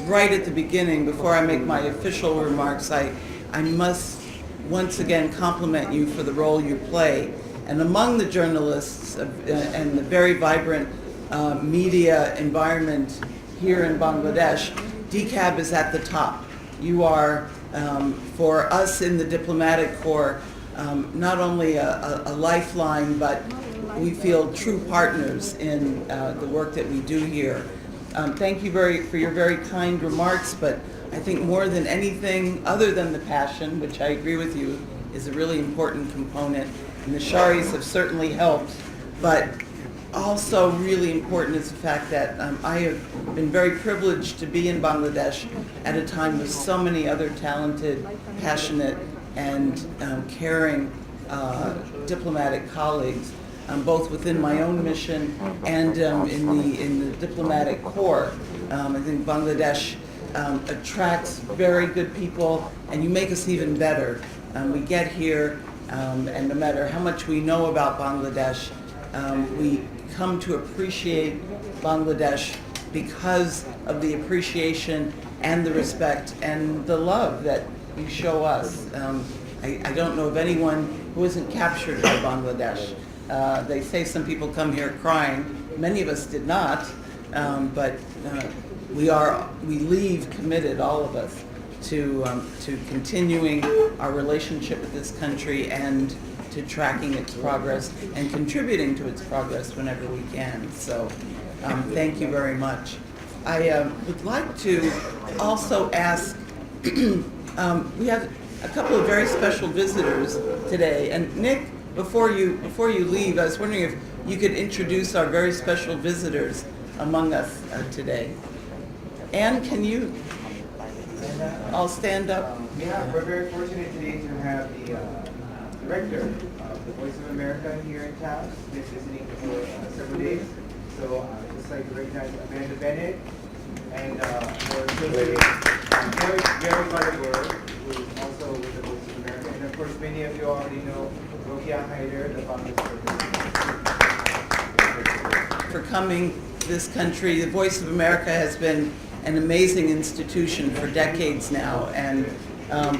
right at the beginning, before I make my official remarks, I must once again compliment you for the role you play. And among the journalists and the very vibrant media environment here in Bangladesh, DCAB is at the top. You are, for us in the diplomatic corps, not only a lifeline, but we feel true partners in the work that we do here. Thank you for your very kind remarks, but I think more than anything, other than the passion, which I agree with you, is a really important component, and the Sharis have certainly helped, but also really important is the fact that I have been very privileged to be in Bangladesh at a time with so many other talented, passionate, and caring diplomatic colleagues, both within my own mission and in the diplomatic corps. I think Bangladesh attracts very good people, and you make us even better. We get here, and no matter how much we know about Bangladesh, we come to appreciate Bangladesh because of the appreciation and the respect and the love that you show us. I don't know of anyone who isn't captured by Bangladesh. They say some people come here crying. Many of us did not, but we leave committed, all of us, to continuing our relationship with this country and to tracking its progress and contributing to its progress whenever we can. So thank you very much. I would like to also ask, we have a couple of very special visitors today, and Nick, before you leave, I was wondering if you could introduce our very special visitors among us today. Anne, can you all stand up? Yeah, we're very fortunate today to have the director of the Voice of America here in town. She's been visiting for several days. So I'd just like to recognize Amanda Bennett and Gary Butterworth, who is also with the Voice of America. And of course, many of you already know Rokia Haider, the Bangladesh. For coming to this country. The Voice of America has been an amazing institution for decades now, and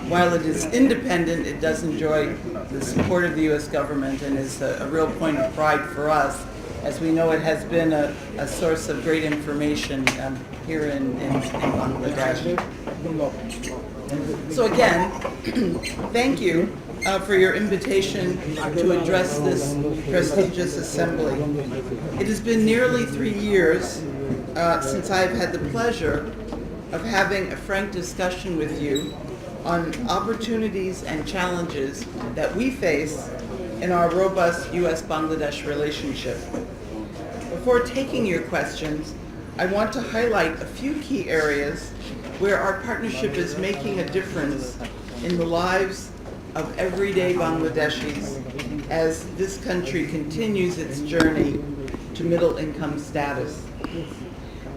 while it is independent, it does enjoy the support of the U.S. government and is a real point of pride for us. As we know, it has been a source of great information here in Bangladesh. So again, thank you for your invitation to address this prestigious assembly. It has been nearly 3 years since I've had the pleasure of having a frank discussion with you on opportunities and challenges that we face in our robust U.S.-Bangladesh relationship. Before taking your questions, I want to highlight a few key areas where our partnership is making a difference in the lives of everyday Bangladeshis as this country continues its journey to middle-income status.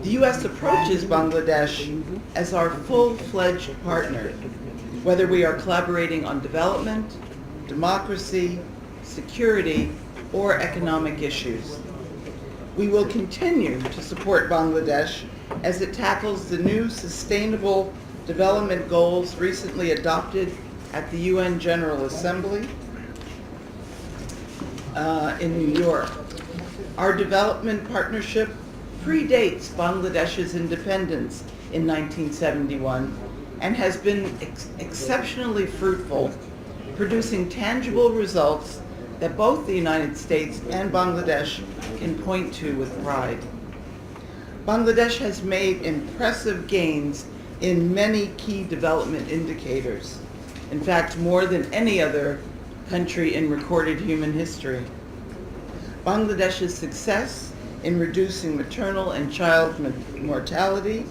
The U.S. approaches Bangladesh as our full-fledged partner, whether we are collaborating on development, democracy, security, or economic issues. We will continue to support Bangladesh as it tackles the new Sustainable Development Goals recently adopted at the UN General Assembly in New York. Our development partnership predates Bangladesh's independence in 1971 and has been exceptionally fruitful, producing tangible results that both the United States and Bangladesh can point to with pride. Bangladesh has made impressive gains in many key development indicators. In fact, more than any other country in recorded human history. Bangladesh's success in reducing maternal and child mortality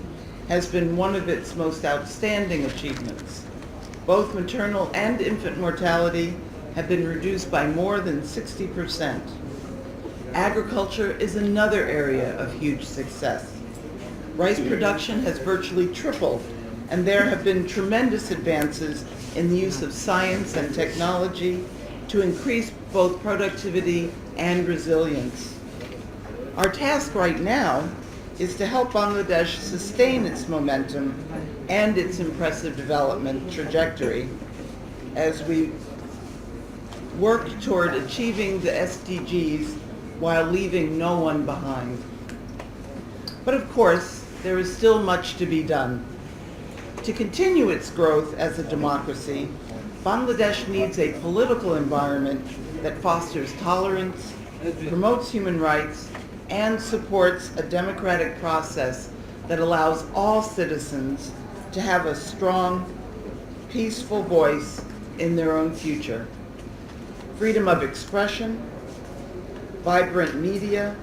has been one of its most outstanding achievements. Both maternal and infant mortality have been reduced by more than 60%. Agriculture is another area of huge success. Rice production has virtually tripled, and there have been tremendous advances in the use of science and technology to increase both productivity and resilience. Our task right now is to help Bangladesh sustain its momentum and its impressive development trajectory as we work toward achieving the SDGs while leaving no one behind. But of course, there is still much to be done. To continue its growth as a democracy, Bangladesh needs a political environment that fosters tolerance, promotes human rights, and supports a democratic process that allows all citizens to have a strong, peaceful voice in their own future. Freedom of expression, vibrant media,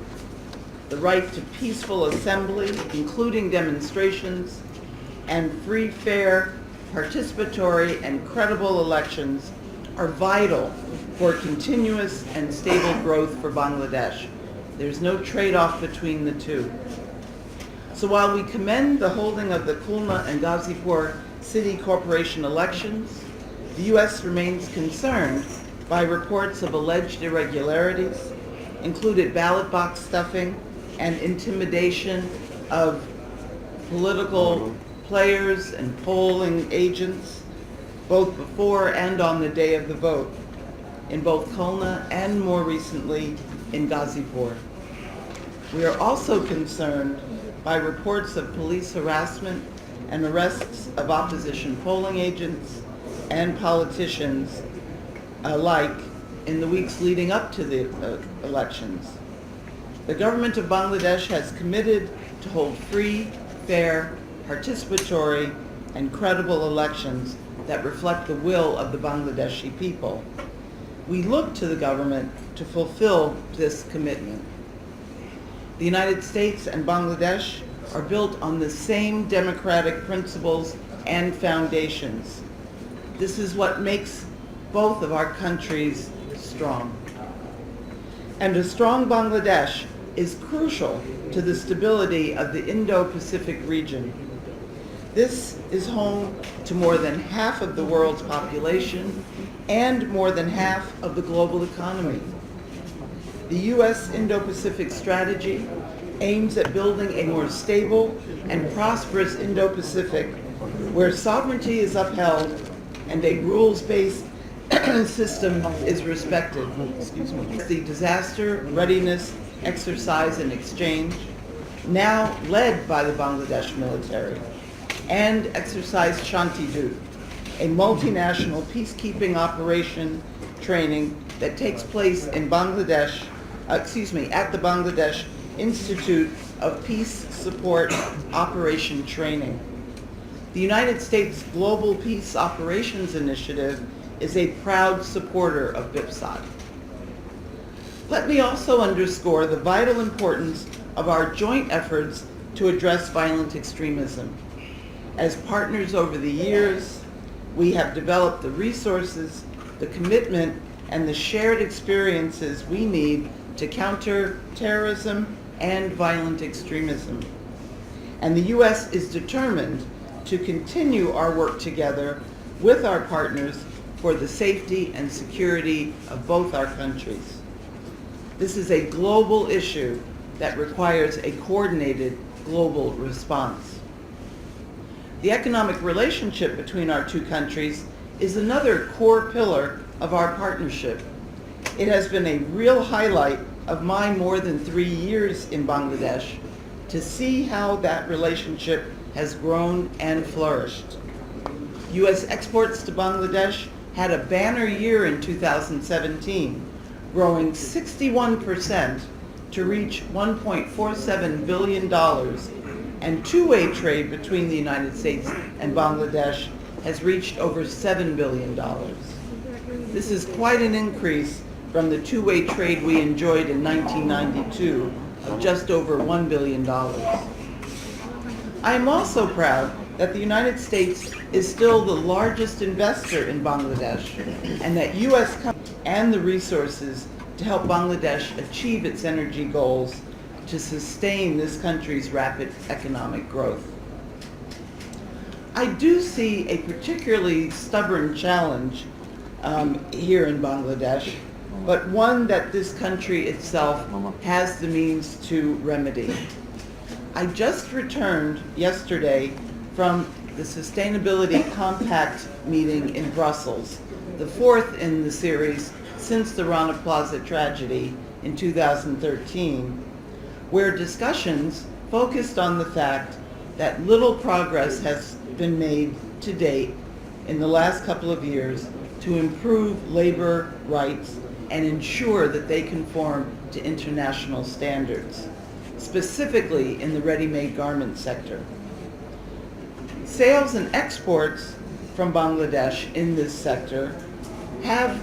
the right to peaceful assembly, including demonstrations, and free, fair, participatory, and credible elections are vital for continuous and stable growth for Bangladesh. There's no trade-off between the two. So while we commend the holding of the Khulna and Ghazipur City Corporation elections, the U.S. remains concerned by reports of alleged irregularities, included ballot box stuffing and intimidation of political players and polling agents, both before and on the day of the vote, in both Khulna and more recently in Ghazipur. We are also concerned by reports of police harassment and arrests of opposition polling agents and politicians alike in the weeks leading up to the elections. The government of Bangladesh has committed to hold free, fair, participatory, and credible elections that reflect the will of the Bangladeshi people. We look to the government to fulfill this commitment. The United States and Bangladesh are built on the same democratic principles and foundations. This is what makes both of our countries strong. And a strong Bangladesh is crucial to the stability of the Indo-Pacific region. This is home to more than half of the world's population and more than half of the global economy. The U.S. Indo-Pacific strategy aims at building a more stable and prosperous Indo-Pacific where sovereignty is upheld and a rules-based system is respected. The Disaster Readiness Exercise and Exchange, now led by the Bangladesh military, and Exercise Shanti Dut, a multinational peacekeeping operation training that takes place in Bangladesh, at the Bangladesh Institute of Peace Support Operation Training. The United States Global Peace Operations Initiative is a proud supporter of BIPSOT. Let me also underscore the vital importance of our joint efforts to address violent extremism. As partners over the years, we have developed the resources, the commitment, and the shared experiences we need to counter terrorism and violent extremism. And the U.S. is determined to continue our work together with our partners for the safety and security of both our countries. This is a global issue that requires a coordinated global response. The economic relationship between our two countries is another core pillar of our partnership. It has been a real highlight of my more than 3 years in Bangladesh to see how that relationship has grown and flourished. U.S. exports to Bangladesh had a banner year in 2017, growing 61% to reach $1.47 billion, and two-way trade between the United States and Bangladesh has reached over $7 billion. This is quite an increase from the two-way trade we enjoyed in 1992 of just over $1 billion. I am also proud that the United States is still the largest investor in Bangladesh and that U.S. companies and the resources to help Bangladesh achieve its energy goals to sustain this country's rapid economic growth. I do see a particularly stubborn challenge here in Bangladesh, but one that this country itself has the means to remedy. I just returned yesterday from the Sustainability Compact meeting in Brussels, the fourth in the series since the Rana Plaza tragedy in 2013, where discussions focused on the fact that little progress has been made to date in the last couple of years to improve labor rights and ensure that they conform to international standards, specifically in the ready-made garment sector. Sales and exports from Bangladesh in this sector have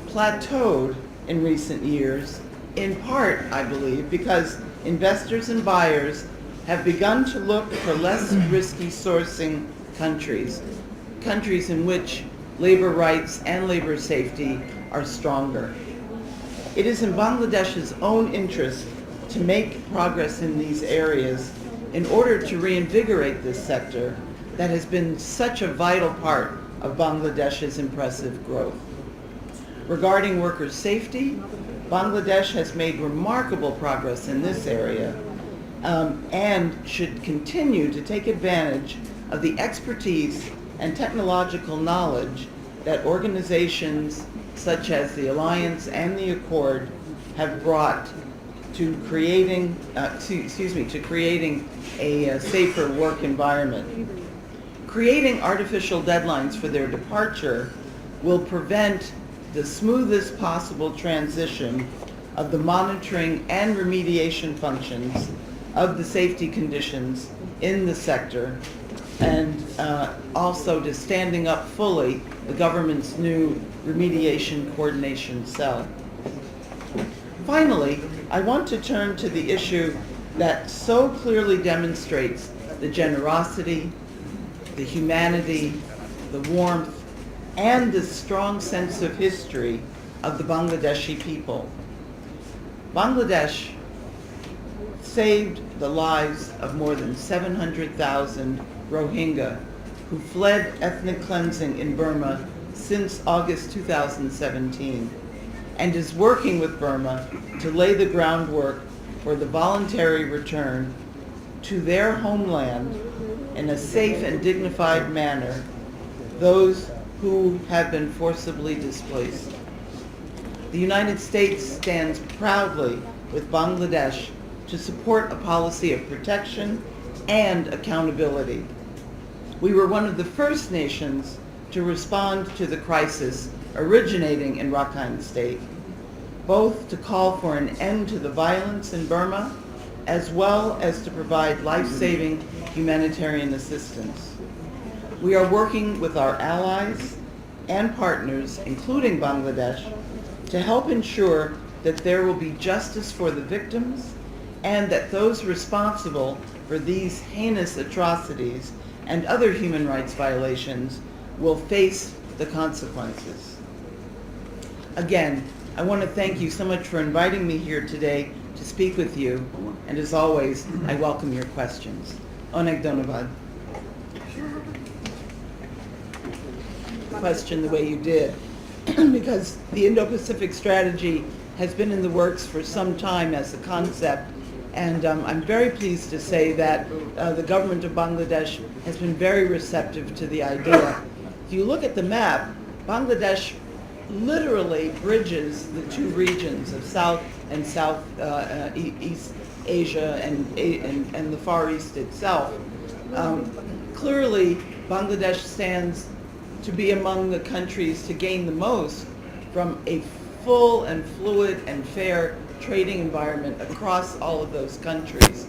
plateaued in recent years, in part, I believe, because investors and buyers have begun to look for less risky sourcing countries in which labor rights and labor safety are stronger. It is in Bangladesh's own interest to make progress in these areas in order to reinvigorate this sector that has been such a vital part of Bangladesh's impressive growth. Regarding workers' safety, Bangladesh has made remarkable progress in this area and should continue to take advantage of the expertise and technological knowledge that organizations such as the Alliance and the Accord have brought to creating a safer work environment. Creating artificial deadlines for their departure will prevent the smoothest possible transition of the monitoring and remediation functions of the safety conditions in the sector, and also to standing up fully the government's new remediation coordination cell. Finally, I want to turn to the issue that so clearly demonstrates the generosity, the humanity, the warmth, and the strong sense of history of the Bangladeshi people. Bangladesh saved the lives of more than 700,000 Rohingya who fled ethnic cleansing in Burma since August 2017 and is working with Burma to lay the groundwork for the voluntary return to their homeland in a safe and dignified manner those who have been forcibly displaced. The United States stands proudly with Bangladesh to support a policy of protection and accountability. We were one of the first nations to respond to the crisis originating in Rakhine State, both to call for an end to the violence in Burma, as well as to provide life-saving humanitarian assistance. We are working with our allies and partners, including Bangladesh, to help ensure that there will be justice for the victims and that those responsible for these heinous atrocities and other human rights violations will face the consequences. Again, I want to thank you so much for inviting me here today to speak with you, and as always, I welcome your questions. Onek Donavad. Question the way you did, because the Indo-Pacific strategy has been in the works for some time as a concept, and I'm very pleased to say that the government of Bangladesh has been very receptive to the idea. If you look at the map, Bangladesh literally bridges the two regions of South and Southeast Asia and the Far East itself. Clearly, Bangladesh stands to be among the countries to gain the most from a full and fluid and fair trading environment across all of those countries.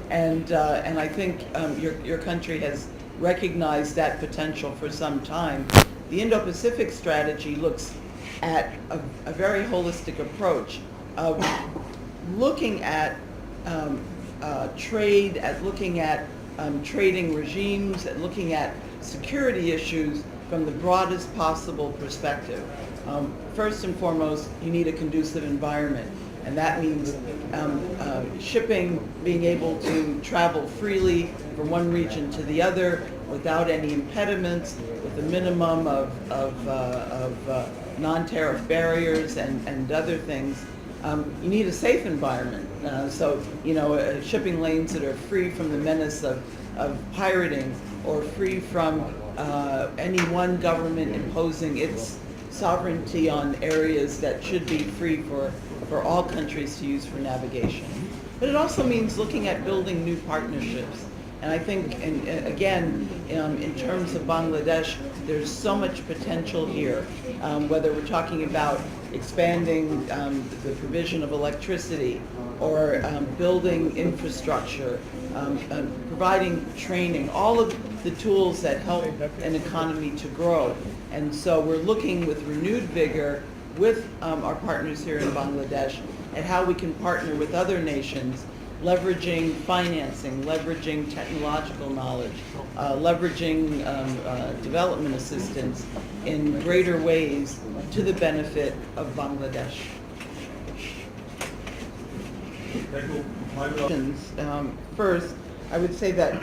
And I think your country has recognized that potential for some time. The Indo-Pacific strategy looks at a very holistic approach of looking at trade, at looking at trading regimes, at looking at security issues from the broadest possible perspective. First and foremost, you need a conducive environment, and that means shipping, being able to travel freely from one region to the other without any impediments, with a minimum of non-tariff barriers and other things. You need a safe environment. Shipping lanes that are free from the menace of pirating or free from any one government imposing its sovereignty on areas that should be free for all countries to use for navigation. But it also means looking at building new partnerships. And I think, again, in terms of Bangladesh, there's so much potential here, whether we're talking about expanding the provision of electricity or building infrastructure, providing training, all of the tools that help an economy to grow. And so we're looking with renewed vigor with our partners here in Bangladesh at how we can partner with other nations, leveraging financing, leveraging technological knowledge, leveraging development assistance in greater ways to the benefit of Bangladesh. First, I would say that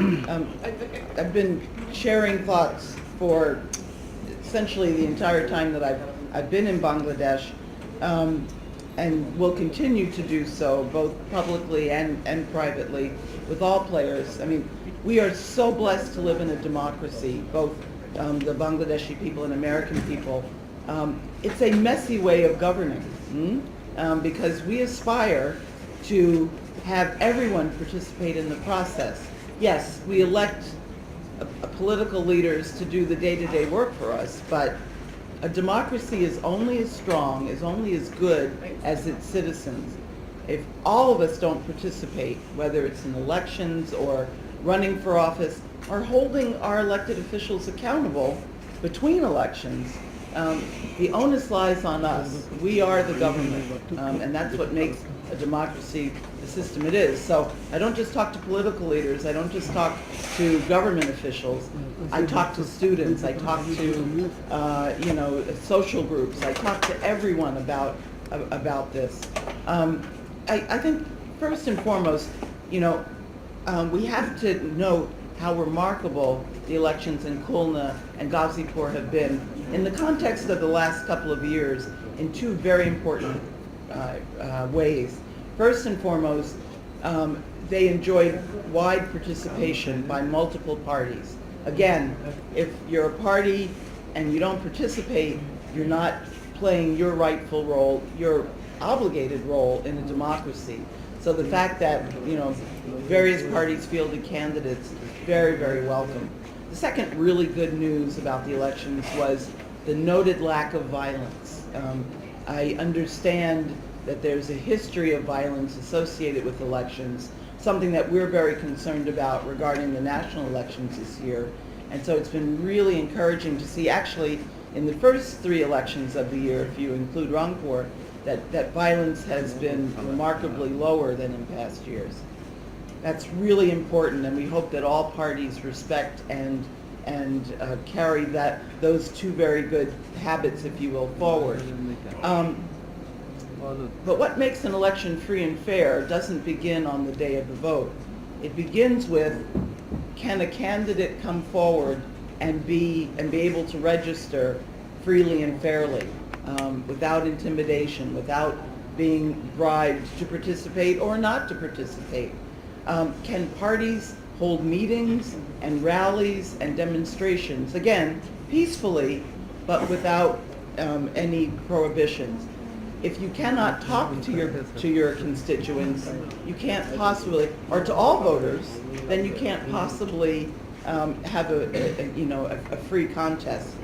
I've been sharing thoughts for essentially the entire time that I've been in Bangladesh, and will continue to do so both publicly and privately with all players. I mean, we are so blessed to live in a democracy, both the Bangladeshi people and American people. It's a messy way of governing, because we aspire to have everyone participate in the process. Yes, we elect political leaders to do the day-to-day work for us, but a democracy is only as strong, is only as good as its citizens. If all of us don't participate, whether it's in elections or running for office or holding our elected officials accountable between elections, the onus lies on us. We are the government, and that's what makes a democracy the system it is. So I don't just talk to political leaders, I don't just talk to government officials, I talk to students, I talk to social groups, I talk to everyone about this. I think first and foremost, we have to note how remarkable the elections in Khulna and Ghazipur have been in the context of the last couple of years in two very important ways. First and foremost, they enjoyed wide participation by multiple parties. Again, if you're a party and you don't participate, you're not playing your rightful role, your obligated role in a democracy. So the fact that, various parties fielded candidates, very, very welcome. The second really good news about the elections was the noted lack of violence. I understand that there's a history of violence associated with elections, something that we're very concerned about regarding the national elections this year. And so it's been really encouraging to see, actually, in the first three elections of the year, if you include Rangpur, that violence has been remarkably lower than in past years. That's really important, and we hope that all parties respect and carry those two very good habits, if you will, forward. But what makes an election free and fair doesn't begin on the day of the vote. It begins with, can a candidate come forward and be able to register freely and fairly, without intimidation, without being bribed to participate or not to participate? Can parties hold meetings and rallies and demonstrations, again, peacefully, but without any prohibitions? If you cannot talk to your constituents, you can't possibly, or to all voters, then you can't possibly have a free contest.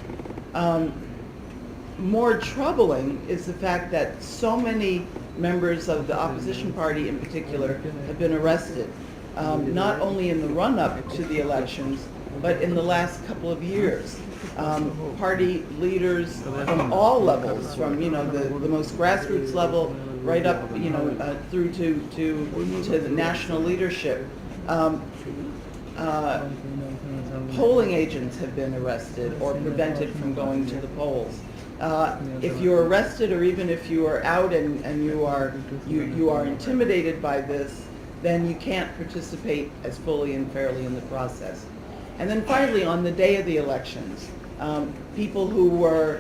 More troubling is the fact that so many members of the opposition party in particular have been arrested, not only in the run-up to the elections, but in the last couple of years. Party leaders from all levels, from the most grassroots level right up through to the national leadership. Polling agents have been arrested or prevented from going to the polls. If you're arrested, or even if you are out and you are intimidated by this, then you can't participate as fully and fairly in the process. And then finally, on the day of the elections, people who were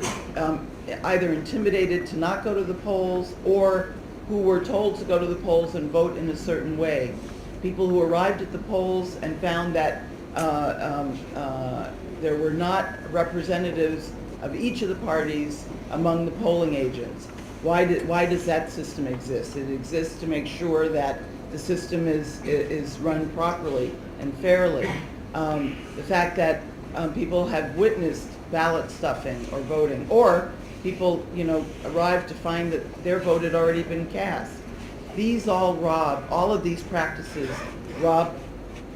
either intimidated to not go to the polls or who were told to go to the polls and vote in a certain way. People who arrived at the polls and found that there were not representatives of each of the parties among the polling agents. Why does that system exist? It exists to make sure that the system is run properly and fairly. The fact that people have witnessed ballot stuffing or voting, or people, arrive to find that their vote had already been cast. All of these practices rob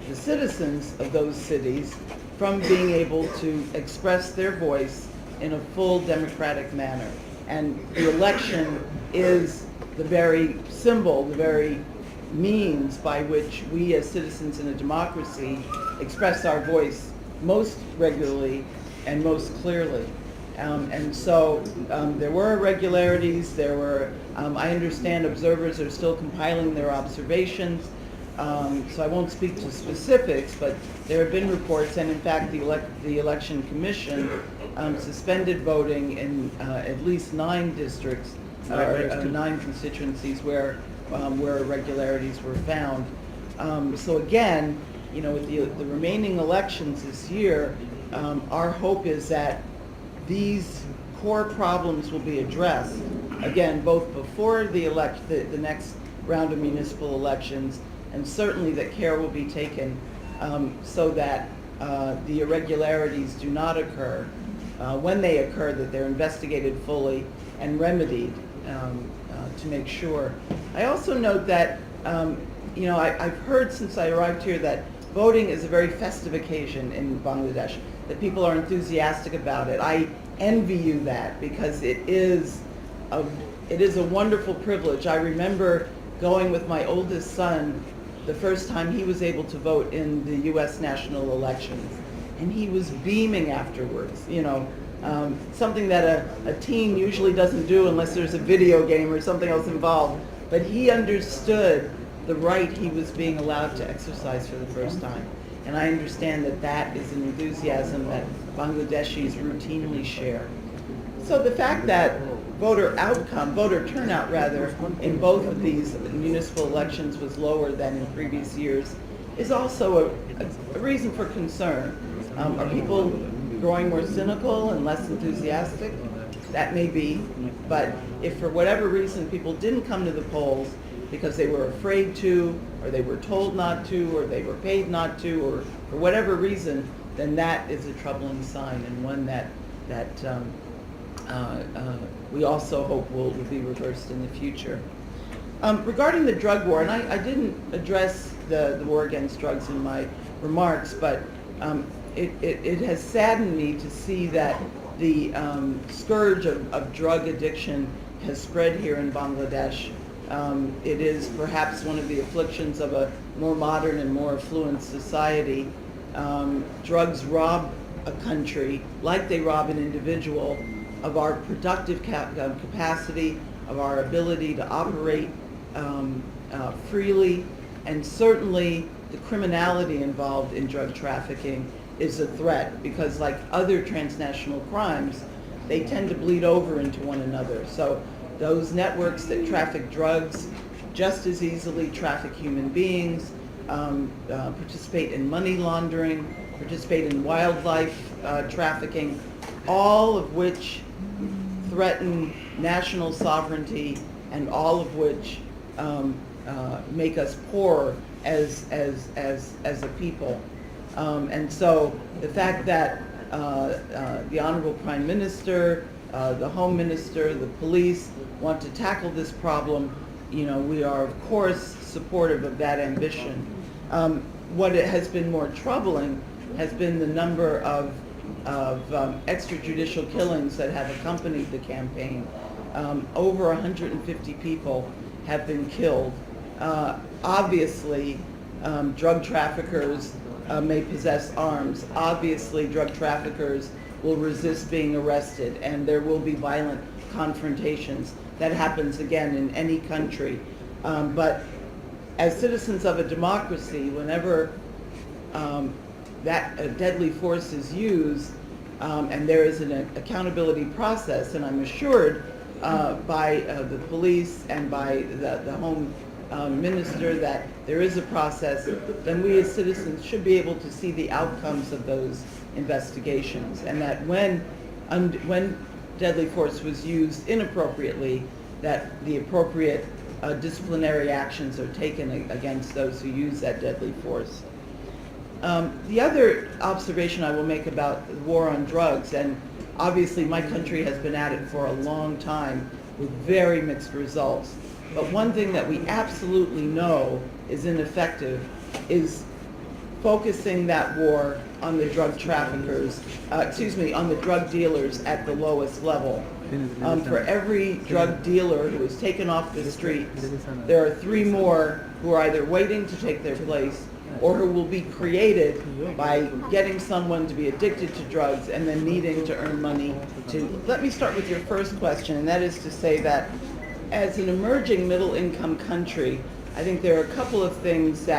the citizens of those cities from being able to express their voice in a full democratic manner. And the election is the very symbol, the very means by which we as citizens in a democracy express our voice most regularly and most clearly. And so there were irregularities. I understand observers are still compiling their observations. So I won't speak to specifics, but there have been reports, and in fact the Election Commission suspended voting in at least 9 districts, 9 constituencies where irregularities were found. So again, with the remaining elections this year, our hope is that these core problems will be addressed, again, both before the next round of municipal elections, and certainly that care will be taken so that the irregularities do not occur. When they occur, that they're investigated fully and remedied to make sure. I also note that, I've heard since I arrived here that voting is a very festive occasion in Bangladesh, that people are enthusiastic about it. I envy you that, because it is a wonderful privilege. I remember going with my oldest son the first time he was able to vote in the U.S. national elections, and he was beaming afterwards, something that a teen usually doesn't do unless there's a video game or something else involved. But he understood the right he was being allowed to exercise for the first time. And I understand that is an enthusiasm that Bangladeshis routinely share. So the fact that voter turnout rather, in both of these municipal elections was lower than in previous years is also a reason for concern. Are people growing more cynical and less enthusiastic? That may be, but if for whatever reason people didn't come to the polls because they were afraid to, or they were told not to, or they were paid not to, or for whatever reason, then that is a troubling sign, and one that we also hope will be reversed in the future. Regarding the drug war, and I didn't address the war against drugs in my remarks, but it has saddened me to see that the scourge of drug addiction has spread here in Bangladesh. It is perhaps one of the afflictions of a more modern and more affluent society. Drugs rob a country, like they rob an individual, of our productive capacity, of our ability to operate freely, and certainly the criminality involved in drug trafficking is a threat, because like other transnational crimes, they tend to bleed over into one another. So those networks that traffic drugs just as easily traffic human beings, participate in money laundering, participate in wildlife trafficking, all of which threaten national sovereignty, and all of which make us poor as a people. And so the fact that the Honorable Prime Minister, the Home Minister, the police want to tackle this problem, we are of course supportive of that ambition. What has been more troubling has been the number of extrajudicial killings that have accompanied the campaign. Over 150 people have been killed. Obviously, drug traffickers may possess arms. Obviously, drug traffickers will resist being arrested, and there will be violent confrontations. That happens again in any country. But as citizens of a democracy, whenever that deadly force is used, and there is an accountability process, and I'm assured by the police and by the home minister that there is a process, then we as citizens should be able to see the outcomes of those investigations, and that when deadly force was used inappropriately, that the appropriate disciplinary actions are taken against those who use that deadly force. The other observation I will make about the war on drugs, and obviously my country has been at it for a long time with very mixed results, but one thing that we absolutely know is ineffective is focusing that war on the drug traffickers, on the drug dealers at the lowest level. For every drug dealer who is taken off the streets, there are 3 more who are either waiting to take their place or who will be created by getting someone to be addicted to drugs and then needing to earn money to. Let me start with your first question, and that is to say that as an emerging middle-income country, I think there are a couple of things that